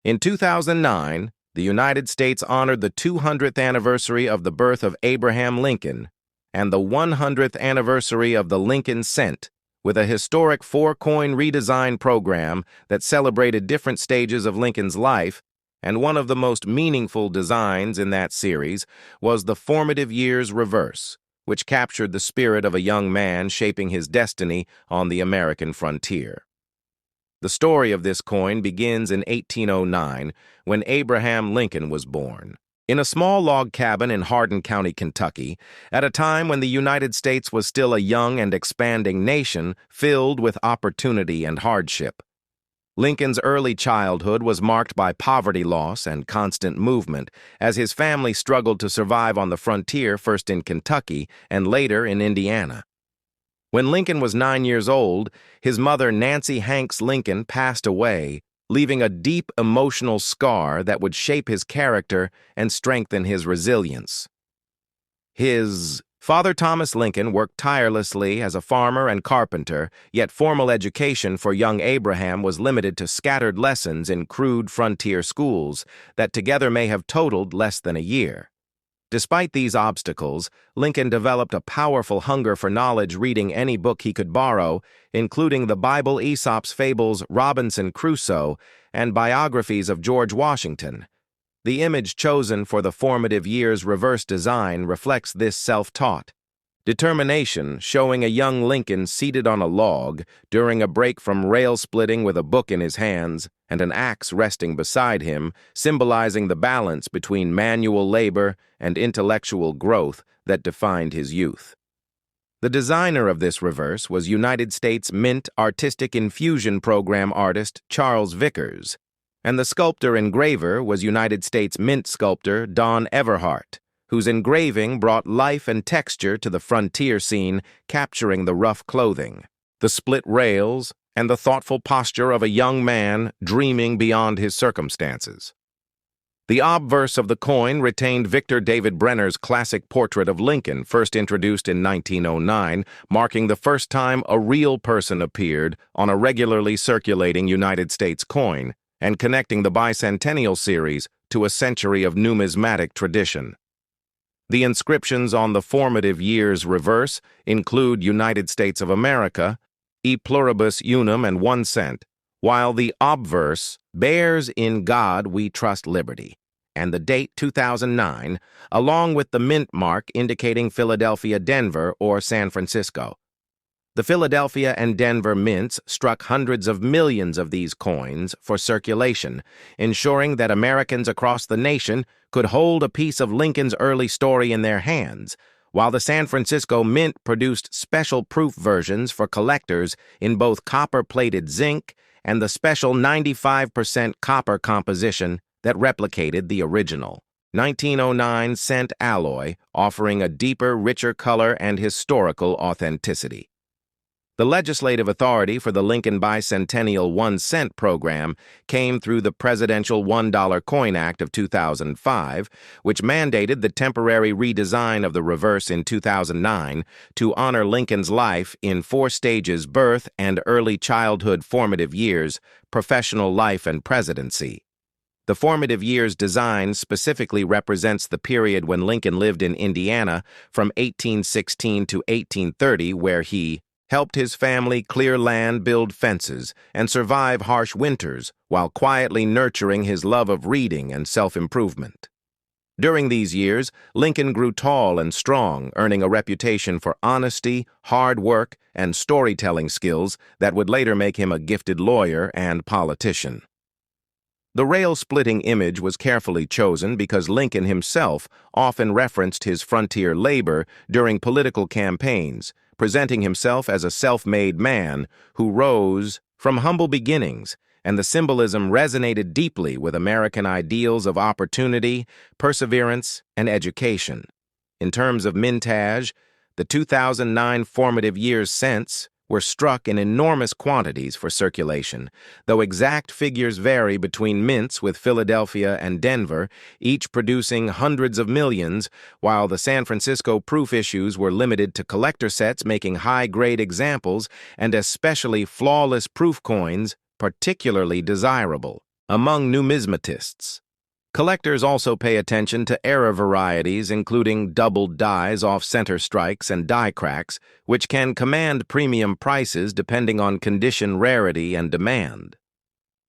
In 2009, the United States honored the 200th anniversary of the birth of Abraham Lincoln and the 100th anniversary of the Lincoln Cent with a historic four-coin redesign program that celebrated different stages of Lincoln's life, and one of the most meaningful designs in that series was the Formative Years reverse, which captured the spirit of a young man shaping his destiny on the American frontier. The story of this coin begins in 1809, when Abraham Lincoln was born. In a small log cabin in Hardin County, Kentucky, at a time when the United States was still a young and expanding nation filled with opportunity and hardship. Lincoln's early childhood was marked by poverty loss and constant movement, as his family struggled to survive on the frontier, first in Kentucky and later in Indiana. When Lincoln was 9 years old, his mother, Nancy Hanks Lincoln, passed away, leaving a deep emotional scar that would shape his character and strengthen his resilience. His father, Thomas Lincoln, worked tirelessly as a farmer and carpenter, yet formal education for young Abraham was limited to scattered lessons in crude frontier schools that together may have totaled less than a year. Despite these obstacles, Lincoln developed a powerful hunger for knowledge, reading any book he could borrow, including the Bible, Aesop's Fables, Robinson Crusoe, and biographies of George Washington. The image chosen for the Formative Years reverse design reflects this self-taught determination, showing a young Lincoln seated on a log during a break from rail splitting with a book in his hands and an axe resting beside him, symbolizing the balance between manual labor and intellectual growth that defined his youth. The designer of this reverse was United States Mint Artistic Infusion Program artist Charles Vickers, and the sculptor-engraver was United States Mint sculptor Don Everhart, whose engraving brought life and texture to the frontier scene, capturing the rough clothing, the split rails, and the thoughtful posture of a young man dreaming beyond his circumstances. The obverse of the coin retained Victor David Brenner's classic portrait of Lincoln, first introduced in 1909, marking the first time a real person appeared on a regularly circulating United States coin, and connecting the Bicentennial series to a century of numismatic tradition. The inscriptions on the Formative Years reverse include United States of America, E pluribus unum, and 1 cent, while the obverse bears In God We Trust Liberty, and the date 2009, along with the mint mark indicating Philadelphia, Denver, or San Francisco. The Philadelphia and Denver mints struck hundreds of millions of these coins for circulation, ensuring that Americans across the nation could hold a piece of Lincoln's early story in their hands, while the San Francisco Mint produced special proof versions for collectors in both copper-plated zinc and the special 95% copper composition that replicated the original 1909 cent alloy, offering a deeper, richer color and historical authenticity. The legislative authority for the Lincoln Bicentennial 1 cent program came through the Presidential $1 Coin Act of 2005, which mandated the temporary redesign of the reverse in 2009 to honor Lincoln's life in 4 stages: birth and early childhood, formative years, professional life, and presidency. The Formative Years design specifically represents the period when Lincoln lived in Indiana from 1816 to 1830, where he helped his family clear land, build fences, and survive harsh winters while quietly nurturing his love of reading and self-improvement. During these years, Lincoln grew tall and strong, earning a reputation for honesty, hard work, and storytelling skills that would later make him a gifted lawyer and politician. The rail-splitting image was carefully chosen because Lincoln himself often referenced his frontier labor during political campaigns, presenting himself as a self-made man who rose from humble beginnings, and the symbolism resonated deeply with American ideals of opportunity, perseverance, and education. In terms of mintage, the 2009 Formative Years cents were struck in enormous quantities for circulation, though exact figures vary between mints with Philadelphia and Denver, each producing hundreds of millions, while the San Francisco proof issues were limited to collector sets, making high-grade examples and especially flawless proof coins particularly desirable. Among numismatists, collectors also pay attention to error varieties, including doubled dies off center strikes and die cracks, which can command premium prices depending on condition, rarity, and demand.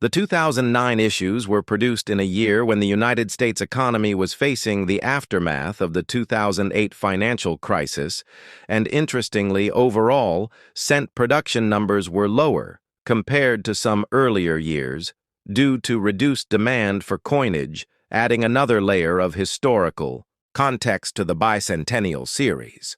The 2009 issues were produced in a year when the United States economy was facing the aftermath of the 2008 financial crisis, and interestingly, overall, cent production numbers were lower compared to some earlier years due to reduced demand for coinage, adding another layer of historical context to the Bicentennial series.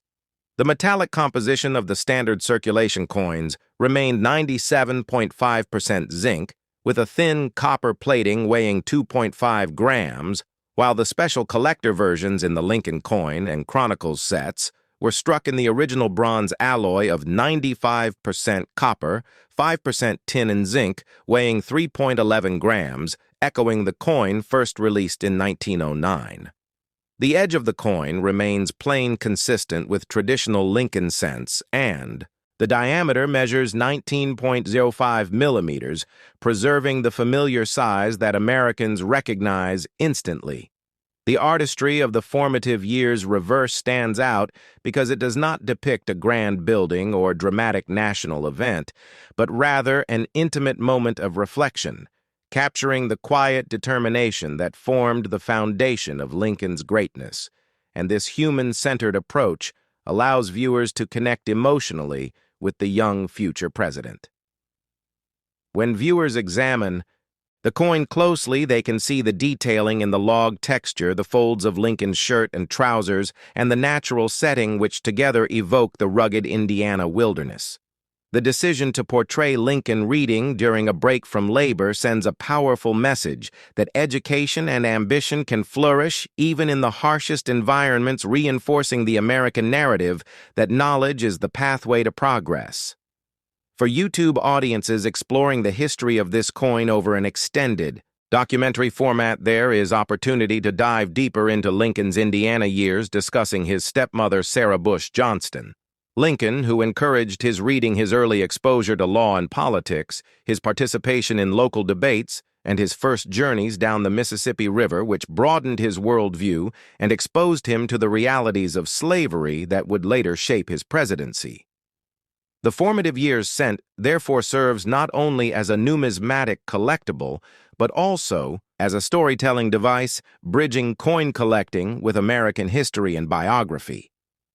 The metallic composition of the standard circulation coins remained 97.5% zinc, with a thin copper plating weighing 2.5 grams, while the special collector versions in the Lincoln coin and Chronicles sets were struck in the original bronze alloy of 95% copper, 5% tin and zinc, weighing 3.11 grams, echoing the coin first released in 1909. The edge of the coin remains plane consistent with traditional Lincoln cents, and the diameter measures 19.05 millimeters, preserving the familiar size that Americans recognize instantly. The artistry of the Formative Years reverse stands out because it does not depict a grand building or dramatic national event, but rather an intimate moment of reflection, capturing the quiet determination that formed the foundation of Lincoln's greatness. And this human-centered approach allows viewers to connect emotionally with the young future president. When viewers examine the coin closely, they can see the detailing in the log texture, the folds of Lincoln's shirt and trousers, and the natural setting which together evoke the rugged Indiana wilderness. The decision to portray Lincoln reading during a break from labor sends a powerful message that education and ambition can flourish even in the harshest environments, reinforcing the American narrative that knowledge is the pathway to progress. For YouTube audiences exploring the history of this coin over an extended documentary format, there is opportunity to dive deeper into Lincoln's Indiana years, discussing his stepmother, Sarah Bush Johnston. Lincoln, who encouraged his reading, his early exposure to law and politics, his participation in local debates, and his first journeys down the Mississippi River, which broadened his worldview and exposed him to the realities of slavery that would later shape his presidency. The Formative Years cent therefore serves not only as a numismatic collectible, but also as a storytelling device, bridging coin collecting with American history and biography.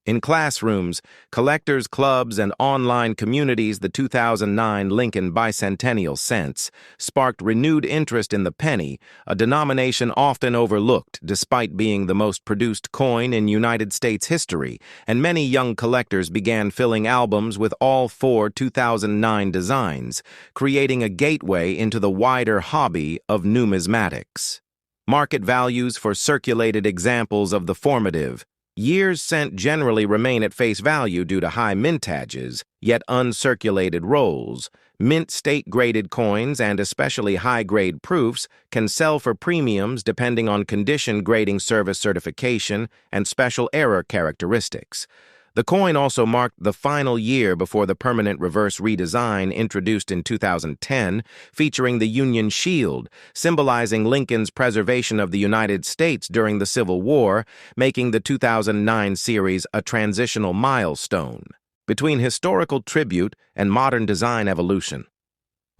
In classrooms, collectors' clubs, and online communities, the 2009 Lincoln Bicentennial cents sparked renewed interest in the penny, a denomination often overlooked despite being the most produced coin in United States history, and many young collectors began filling albums with all four 2009 designs, creating a gateway into the wider hobby of numismatics. Market values for circulated examples of the Formative Years cent generally remain at face value due to high mintages, yet uncirculated rolls. Mint state-graded coins and especially high-grade proofs can sell for premiums depending on condition grading service certification and special error characteristics. The coin also marked the final year before the permanent reverse redesign introduced in 2010, featuring the Union Shield, symbolizing Lincoln's preservation of the United States during the Civil War, making the 2009 series a transitional milestone between historical tribute and modern design evolution.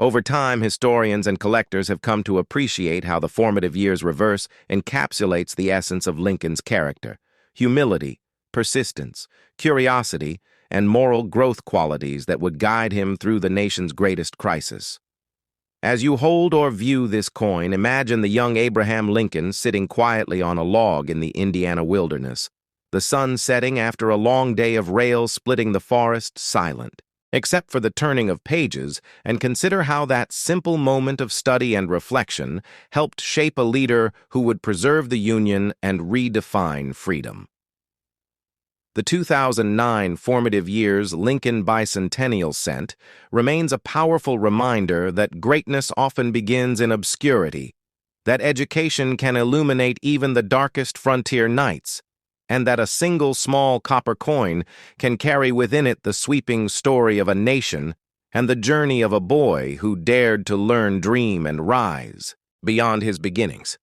Over time, historians and collectors have come to appreciate how the Formative Years reverse encapsulates the essence of Lincoln's character: humility, persistence, curiosity, and moral growth qualities that would guide him through the nation's greatest crisis. As you hold or view this coin, imagine the young Abraham Lincoln sitting quietly on a log in the Indiana wilderness, the sun setting after a long day of rails splitting the forest, silent, except for the turning of pages, and consider how that simple moment of study and reflection helped shape a leader who would preserve the Union and redefine freedom. The 2009 Formative Years Lincoln Bicentennial cent remains a powerful reminder that greatness often begins in obscurity, that education can illuminate even the darkest frontier nights, and that a single small copper coin can carry within it the sweeping story of a nation and the journey of a boy who dared to learn, dream, and rise. beyond his beginnings.